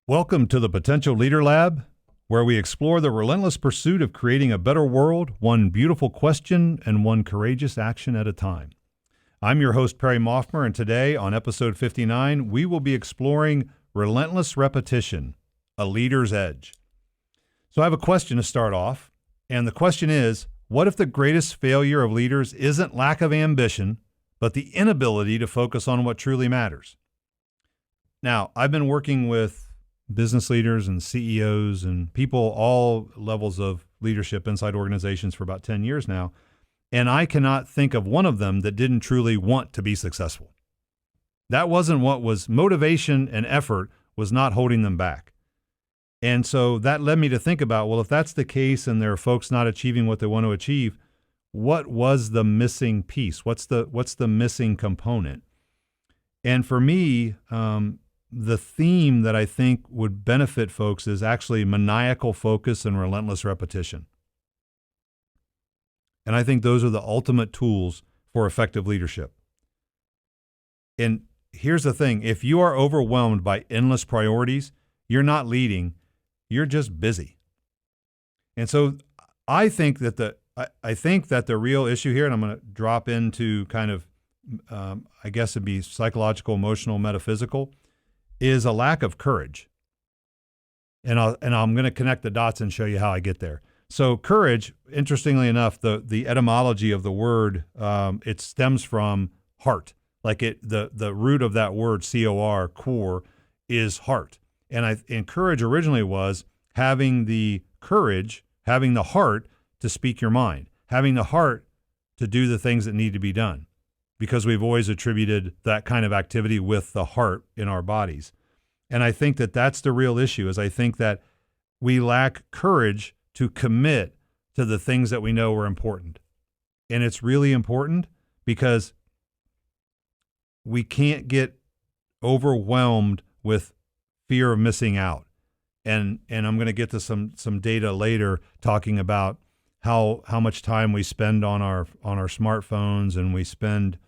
Welcome to the Potential Leader Lab, where we explore the relentless pursuit of creating a better world, one beautiful question and one courageous action at a time. I'm your host, Perry Moffmer, and today on episode 59, we will be exploring relentless repetition, a leader's edge. So I have a question to start off, and the question is, what if the greatest failure of leaders isn't lack of ambition, but the inability to focus on what truly matters? Now, I've been working with business leaders and CEOs and people all levels of leadership inside organizations for about 10 years now, and I cannot think of one of them that didn't truly want to be successful. That wasn't what was motivation, and effort was not holding them back. And so that led me to think about, well, if that's the case and there are folks not achieving what they want to achieve, what was the missing piece? What's the missing component? And for me, the theme that I think would benefit folks is actually maniacal focus and relentless repetition. And I think those are the ultimate tools for effective leadership. And here's the thing, if you are overwhelmed by endless priorities, you're not leading, you're just busy. And so I think that the real issue here, and I'm going to drop into kind of, I guess it'd be psychological, emotional, metaphysical, is a lack of courage. And I'm going to connect the dots and show you how I get there. So courage, interestingly enough, the etymology of the word, it stems from heart. Like the root of that word, C-O-R, core, is heart. And courage originally was having the courage, having the heart to speak your mind, having the heart to do the things that need to be done, because we've always attributed that kind of activity with the heart in our bodies. And I think that that's the real issue, is I think that we lack courage to commit to the things that we know are important. And it's really important because we can't get overwhelmed with fear of missing out. And I'm going to get to some data later talking about how much time we spend on our smartphones, and we spend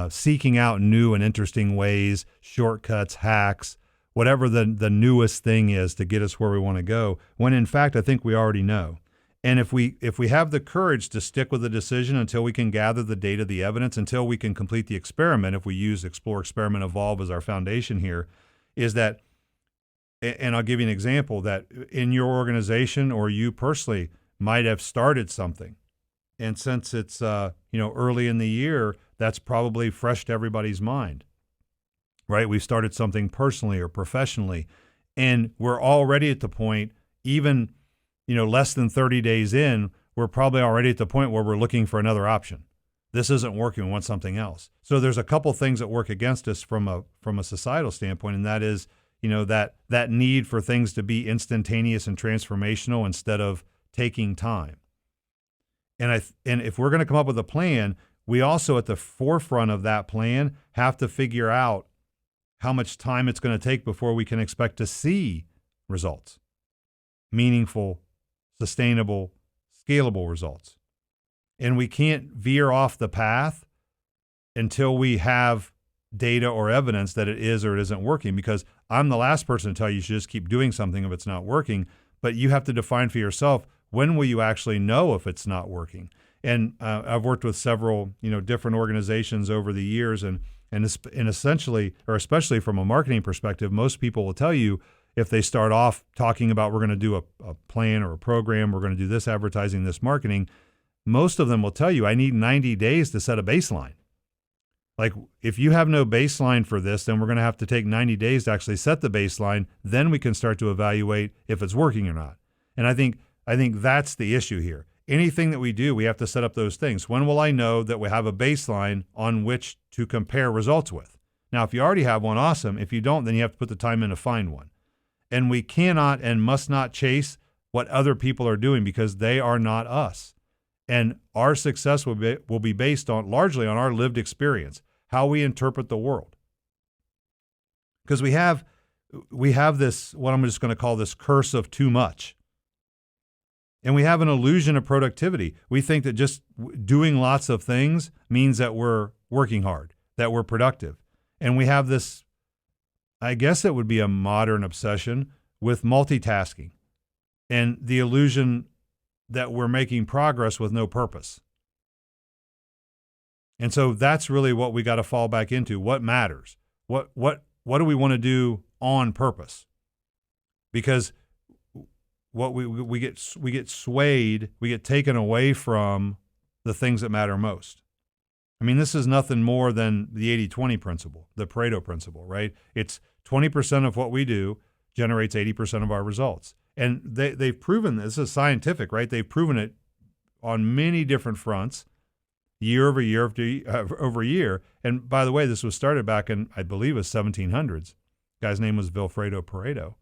seeking out new and interesting ways, shortcuts, hacks, whatever the newest thing is to get us where we want to go, when in fact I think we already know. And if we have the courage to stick with the decision until we can gather the data, the evidence, until we can complete the experiment, if we use explore, experiment, evolve as our foundation here, is that, and I'll give you an example, that in your organization or you personally might have started something. And since it's early in the year, that's probably fresh to everybody's mind, right? We've started something personally or professionally, and we're already at the point, even less than 30 days in, we're probably already at the point where we're looking for another option. This isn't working, we want something else. So there's a couple things that work against us from a societal standpoint, and that is that need for things to be instantaneous and transformational instead of taking time. And if we're going to come up with a plan, we also at the forefront of that plan have to figure out how much time it's going to take before we can expect to see results, meaningful, sustainable, scalable results. And we can't veer off the path until we have data or evidence that it is or it isn't working, because I'm the last person to tell you should just keep doing something if it's not working, but you have to define for yourself, when will you actually know if it's not working? And I've worked with several, different organizations over the years, and essentially, or especially from a marketing perspective, most people will tell you, if they start off talking about, we're going to do a plan or a program, we're going to do this advertising, this marketing, most of them will tell you, I need 90 days to set a baseline. Like, if you have no baseline for this, then we're going to have to take 90 days to actually set the baseline. Then we can start to evaluate if it's working or not. And I think that's the issue here. Anything that we do, we have to set up those things. When will I know that we have a baseline on which to compare results with? Now, if you already have one, awesome. If you don't, then you have to put the time in to find one. And we cannot and must not chase what other people are doing, because they are not us. And our success will be based largely on our lived experience, how we interpret the world. Because we have this, what I'm just going to call this curse of too much. And we have an illusion of productivity. We think that just doing lots of things means that we're working hard, that we're productive. And we have this I guess it would be a modern obsession with multitasking and the illusion that we're making progress with no purpose. And so that's really what we got to fall back into. What matters? What do we want to do on purpose? Because what we get swayed, we get taken away from the things that matter most. I mean, this is nothing more than the 80-20 principle, the Pareto principle, right? It's 20% of what we do generates 80% of our results. And they've proven this is scientific, right? They've proven it on many different fronts, year over year over year. And by the way, this was started back in, I believe, the 1700s. The guy's name was Vilfredo Pareto,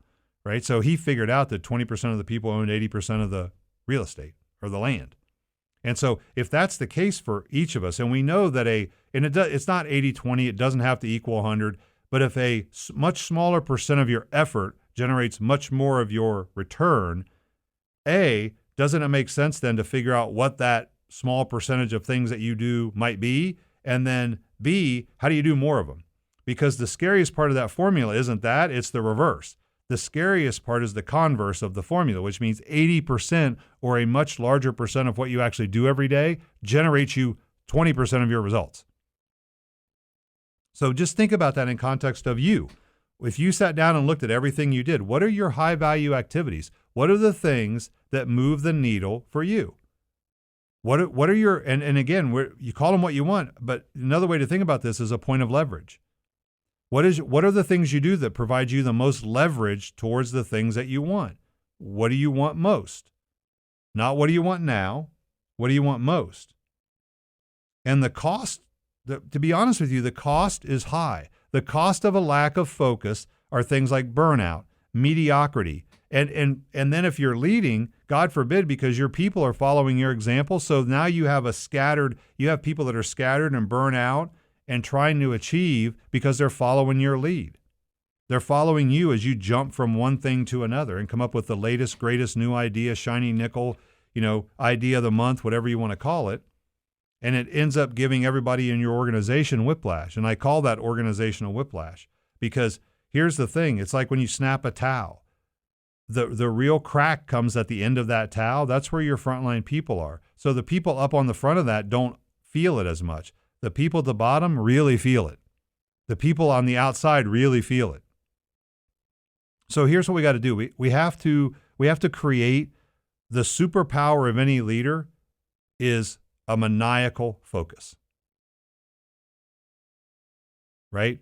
right? So he figured out that 20% of the people owned 80% of the real estate or the land. And so if that's the case for each of us, and we know that it's not 80-20, it doesn't have to equal 100, but if a much smaller percent of your effort generates much more of your return, doesn't it make sense then to figure out what that small percentage of things that you do might be? And then B, how do you do more of them? Because the scariest part of that formula isn't that, it's the reverse. The scariest part is the converse of the formula, which means 80% or a much larger percent of what you actually do every day generates you 20% of your results. So just think about that in context of you. If you sat down and looked at everything you did, what are your high value activities? What are the things that move the needle for you? What are your, and again, you call them what you want, but another way to think about this is a point of leverage. What are the things you do that provide you the most leverage towards the things that you want? What do you want most? Not what do you want now, what do you want most? And the cost, to be honest with you, the cost is high. The cost of a lack of focus are things like burnout, mediocrity, and then if you're leading, God forbid, because your people are following your example, so now you have people that are scattered and burn out and trying to achieve because they're following your lead. They're following you as you jump from one thing to another and come up with the latest, greatest new idea, shiny nickel, idea of the month, whatever you want to call it. And it ends up giving everybody in your organization whiplash. And I call that organizational whiplash because here's the thing. It's like when you snap a towel. The real crack comes at the end of that towel. That's where your frontline people are. So the people up on the front of that don't feel it as much. The people at the bottom really feel it. The people on the outside really feel it. So here's what we got to do. We have to create the superpower of any leader is a maniacal focus. Right?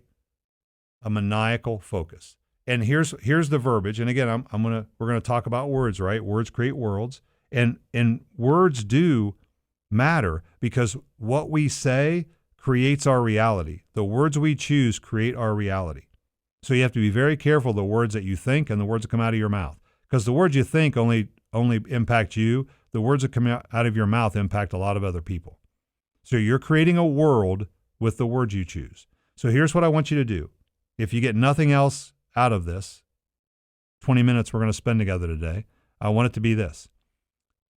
A maniacal focus. And here's the verbiage. And again, we're gonna talk about words, right? Words create worlds. And words do matter because what we say creates our reality. The words we choose create our reality. So you have to be very careful the words that you think and the words that come out of your mouth. Because the words you think only impact you. The words that come out of your mouth impact a lot of other people. So you're creating a world with the words you choose. So here's what I want you to do. If you get nothing else out of this 20 minutes we're going to spend together today, I want it to be this.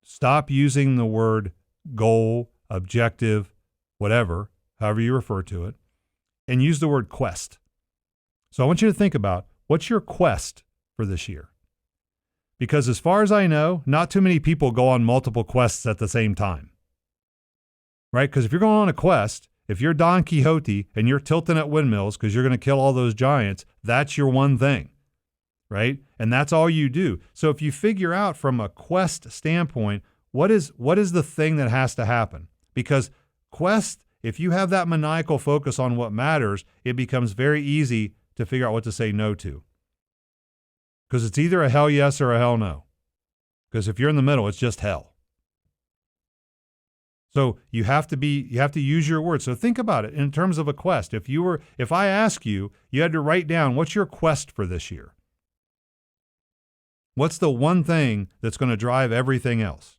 Stop using the word goal, objective, whatever, however you refer to it, and use the word quest. So I want you to think about what's your quest for this year? Because as far as I know, not too many people go on multiple quests at the same time, right? Because if you're going on a quest, if you're Don Quixote and you're tilting at windmills because you're going to kill all those giants, that's your one thing, right? And that's all you do. So if you figure out from a quest standpoint, what is the thing that has to happen? Because quest, if you have that maniacal focus on what matters, it becomes very easy to figure out what to say no to. Because it's either a hell yes or a hell no. Because if you're in the middle, it's just hell. So you have to use your words. So think about it in terms of a quest. If I ask you, you had to write down, what's your quest for this year? What's the one thing that's going to drive everything else?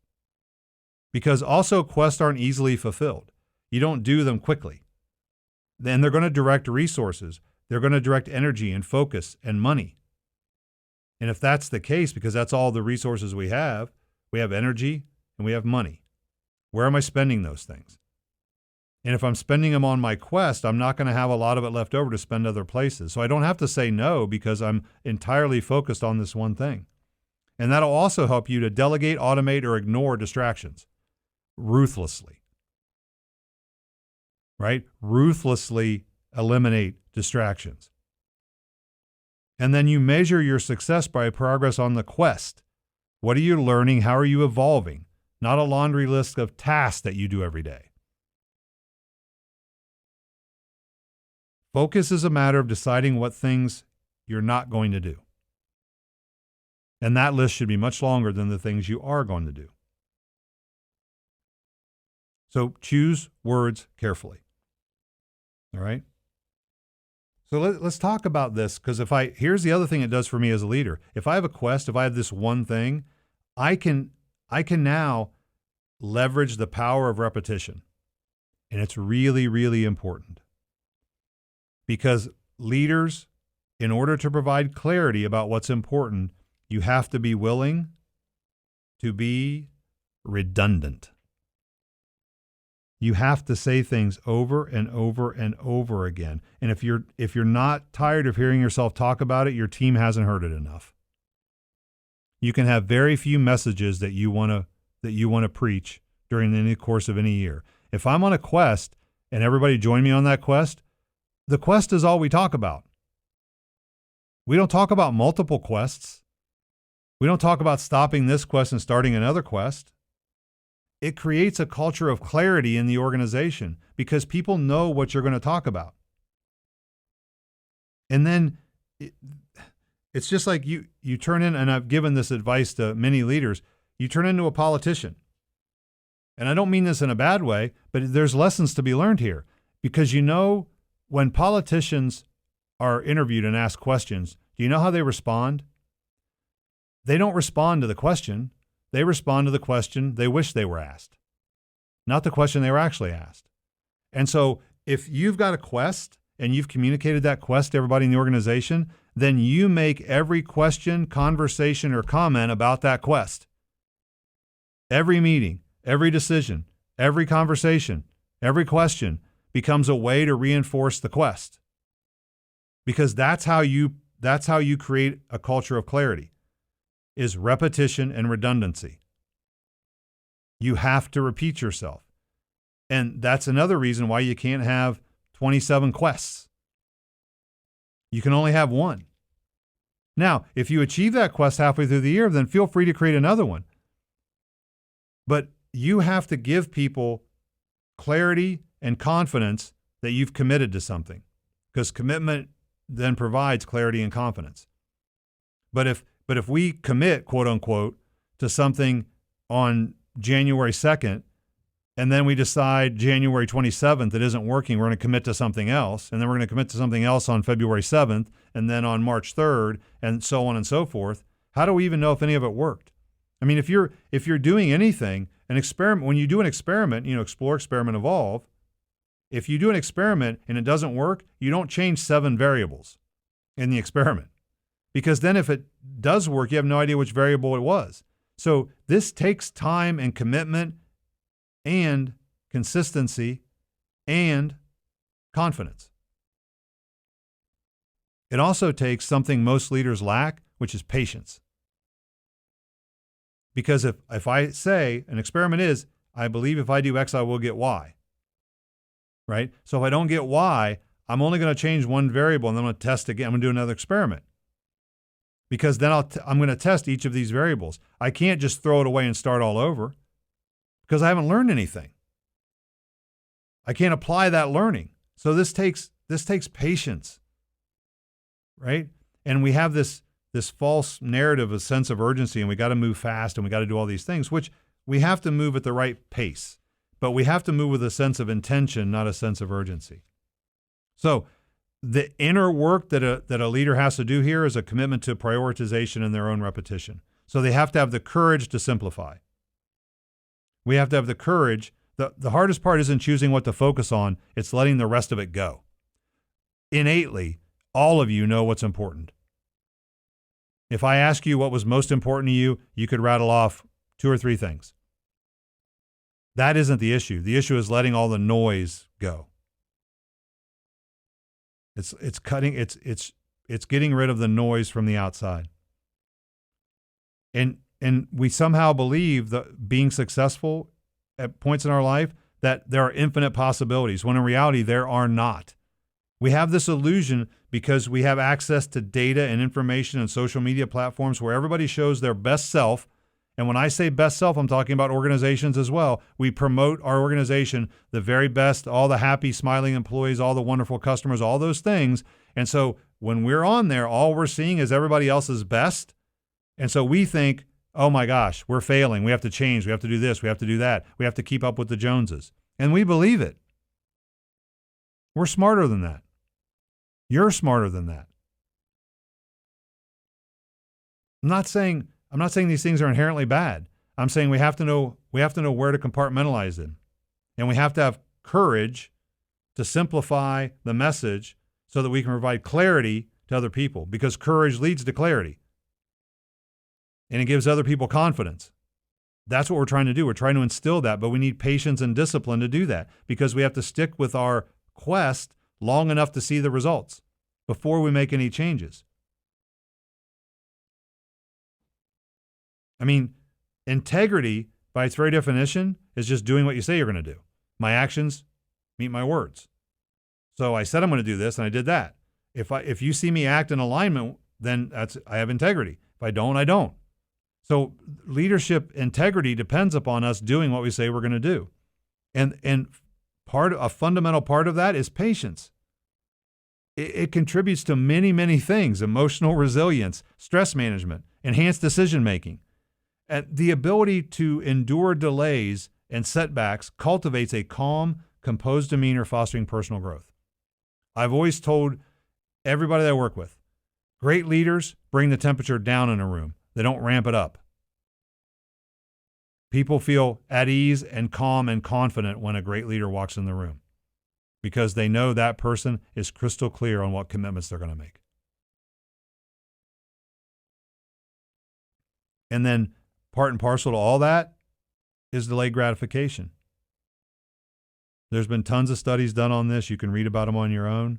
Because also quests aren't easily fulfilled. You don't do them quickly. Then they're going to direct resources. They're going to direct energy and focus and money. And if that's the case, because that's all the resources we have energy and we have money. Where am I spending those things? And if I'm spending them on my quest, I'm not going to have a lot of it left over to spend other places. So I don't have to say no because I'm entirely focused on this one thing. And that'll also help you to delegate, automate, or ignore distractions ruthlessly. Right? Ruthlessly eliminate distractions. And then you measure your success by progress on the quest. What are you learning? How are you evolving? Not a laundry list of tasks that you do every day. Focus is a matter of deciding what things you're not going to do. And that list should be much longer than the things you are going to do. So choose words carefully. All right? So let's talk about this, because here's the other thing it does for me as a leader. If I have a quest, if I have this one thing, I can now leverage the power of repetition. And it's really, really important. Because leaders, in order to provide clarity about what's important, you have to be willing to be redundant. You have to say things over and over and over again. And if you're not tired of hearing yourself talk about it, your team hasn't heard it enough. You can have very few messages that you want to preach during the course of any year. If I'm on a quest and everybody join me on that quest, the quest is all we talk about. We don't talk about multiple quests. We don't talk about stopping this quest and starting another quest. It creates a culture of clarity in the organization because people know what you're going to talk about. And then it's just like you turn in, and I've given this advice to many leaders, you turn into a politician. And I don't mean this in a bad way, but there's lessons to be learned here because when politicians are interviewed and asked questions, do you know how they respond? They don't respond to the question. They respond to the question they wish they were asked, not the question they were actually asked. And so if you've got a quest and you've communicated that quest to everybody in the organization, then you make every question, conversation, or comment about that quest. Every meeting, every decision, every conversation, every question becomes a way to reinforce the quest. Because that's how you create a culture of clarity, is repetition and redundancy. You have to repeat yourself. And that's another reason why you can't have 27 quests. You can only have one. Now, if you achieve that quest halfway through the year, then feel free to create another one. But you have to give people clarity and confidence that you've committed to something, because commitment then provides clarity and confidence. But if we commit, quote unquote, to something on January 2nd, and then we decide January 27th it isn't working, we're going to commit to something else, and then we're going to commit to something else on February 7th, and then on March 3rd, and so on and so forth, how do we even know if any of it worked? I mean, if you're doing anything, an experiment, when you do an experiment, explore, experiment, evolve. If you do an experiment and it doesn't work, you don't change 7 variables in the experiment. Because then if it does work, you have no idea which variable it was. So this takes time and commitment and consistency and confidence. It also takes something most leaders lack, which is patience. Because if I say an experiment is, I believe if I do X, I will get Y. Right? So if I don't get Y, I'm only going to change one variable and then I'm going to test again. I'm going to do another experiment. Because then I'm going to test each of these variables. I can't just throw it away and start all over because I haven't learned anything. I can't apply that learning. So this takes patience, right? And we have this false narrative, a sense of urgency, and we got to move fast and we got to do all these things, which we have to move at the right pace. But we have to move with a sense of intention, not a sense of urgency. So the inner work that a leader has to do here is a commitment to prioritization and their own repetition. So they have to have the courage to simplify. We have to have the courage. The hardest part isn't choosing what to focus on. It's letting the rest of it go. Innately, all of you know what's important. If I ask you what was most important to you, you could rattle off 2 or 3 things. That isn't the issue. The issue is letting all the noise go. It's getting rid of the noise from the outside. And we somehow believe that being successful at points in our life, that there are infinite possibilities, when in reality there are not. We have this illusion because we have access to data and information and social media platforms where everybody shows their best self. And when I say best self, I'm talking about organizations as well. We promote our organization, the very best, all the happy, smiling employees, all the wonderful customers, all those things. And so when we're on there, all we're seeing is everybody else's best. And so we think, oh my gosh, we're failing. We have to change. We have to do this. We have to do that. We have to keep up with the Joneses. And we believe it. We're smarter than that. You're smarter than that. I'm not saying these things are inherently bad. I'm saying we have to know where to compartmentalize them. And we have to have courage to simplify the message so that we can provide clarity to other people, because courage leads to clarity. And it gives other people confidence. That's what we're trying to do. We're trying to instill that, but we need patience and discipline to do that, because we have to stick with our quest long enough to see the results before we make any changes. I mean, integrity, by its very definition, is just doing what you say you're going to do. My actions meet my words. So I said I'm going to do this, and I did that. If you see me act in alignment, then I have integrity. If I don't, I don't. So leadership integrity depends upon us doing what we say we're going to do. And a fundamental part of that is patience. It contributes to many, many things: emotional resilience, stress management, enhanced decision making. And the ability to endure delays and setbacks cultivates a calm, composed demeanor, fostering personal growth. I've always told everybody that I work with, great leaders bring the temperature down in a room. They don't ramp it up. People feel at ease and calm and confident when a great leader walks in the room, because they know that person is crystal clear on what commitments they're going to make. And then part and parcel to all that is delayed gratification. There's been tons of studies done on this. You can read about them on your own,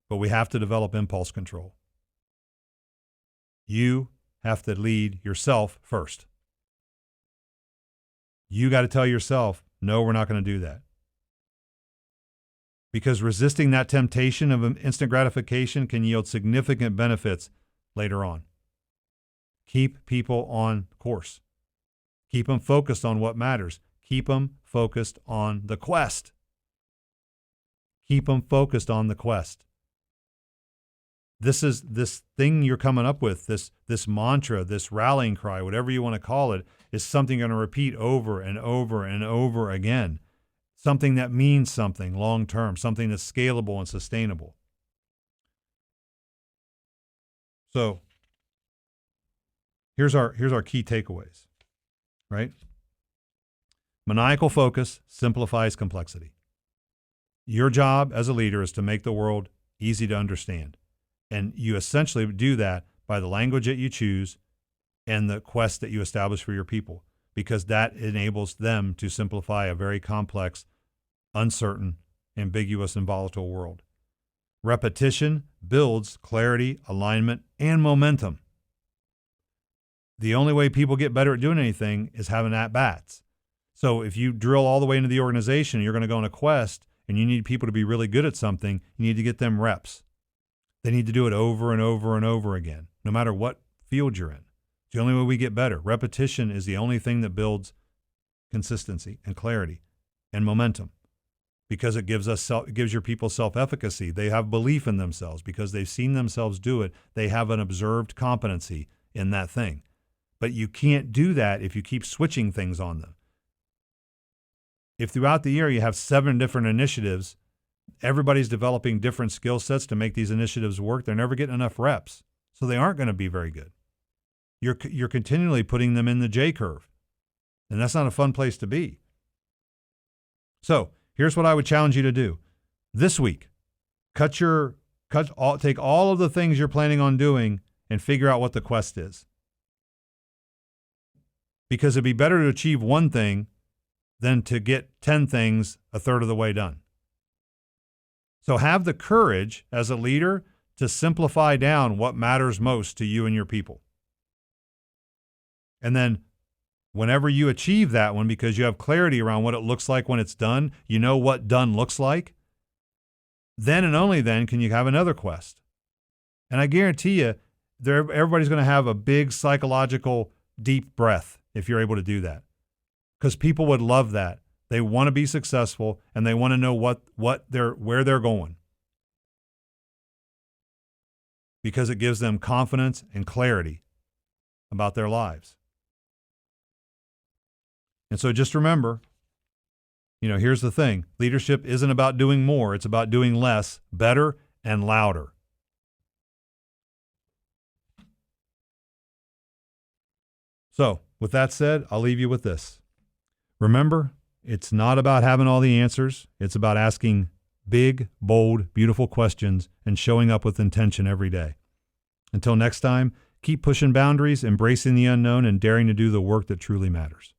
but we have to develop impulse control. You have to lead yourself first. You got to tell yourself, no, we're not going to do that. Because resisting that temptation of instant gratification can yield significant benefits later on. Keep people on course. Keep them focused on what matters. Keep them focused on the quest. Keep them focused on the quest. This thing you're coming up with, this mantra, this rallying cry, whatever you want to call it, is something you're going to repeat over and over and over again. Something that means something long term, something that's scalable and sustainable. So here's our key takeaways, right? Maniacal focus simplifies complexity. Your job as a leader is to make the world easy to understand. And you essentially do that by the language that you choose and the quest that you establish for your people, because that enables them to simplify a very complex, uncertain, ambiguous, and volatile world. Repetition builds clarity, alignment, and momentum. The only way people get better at doing anything is having at-bats. So if you drill all the way into the organization, you're going to go on a quest, and you need people to be really good at something, you need to get them reps. They need to do it over and over and over again, no matter what field you're in. It's the only way we get better. Repetition is the only thing that builds consistency and clarity and momentum, because it gives your people self-efficacy. They have belief in themselves because they've seen themselves do it. They have an observed competency in that thing. But you can't do that if you keep switching things on them. If throughout the year you have 7 different initiatives, everybody's developing different skill sets to make these initiatives work, they're never getting enough reps. So they aren't going to be very good. You're continually putting them in the J curve. And that's not a fun place to be. So here's what I would challenge you to do. This week, take all of the things you're planning on doing and figure out what the quest is. Because it'd be better to achieve one thing than to get 10 things a third of the way done. So have the courage as a leader to simplify down what matters most to you and your people. And then whenever you achieve that one, because you have clarity around what it looks like when it's done, you know what done looks like, then and only then can you have another quest. And I guarantee you, everybody's going to have a big psychological deep breath if you're able to do that. Because people would love that. They want to be successful and they want to know where they're going. Because it gives them confidence and clarity about their lives. And so just remember, here's the thing. Leadership isn't about doing more. It's about doing less, better, and louder. So with that said, I'll leave you with this. Remember, it's not about having all the answers. It's about asking big, bold, beautiful questions and showing up with intention every day. Until next time, keep pushing boundaries, embracing the unknown, and daring to do the work that truly matters.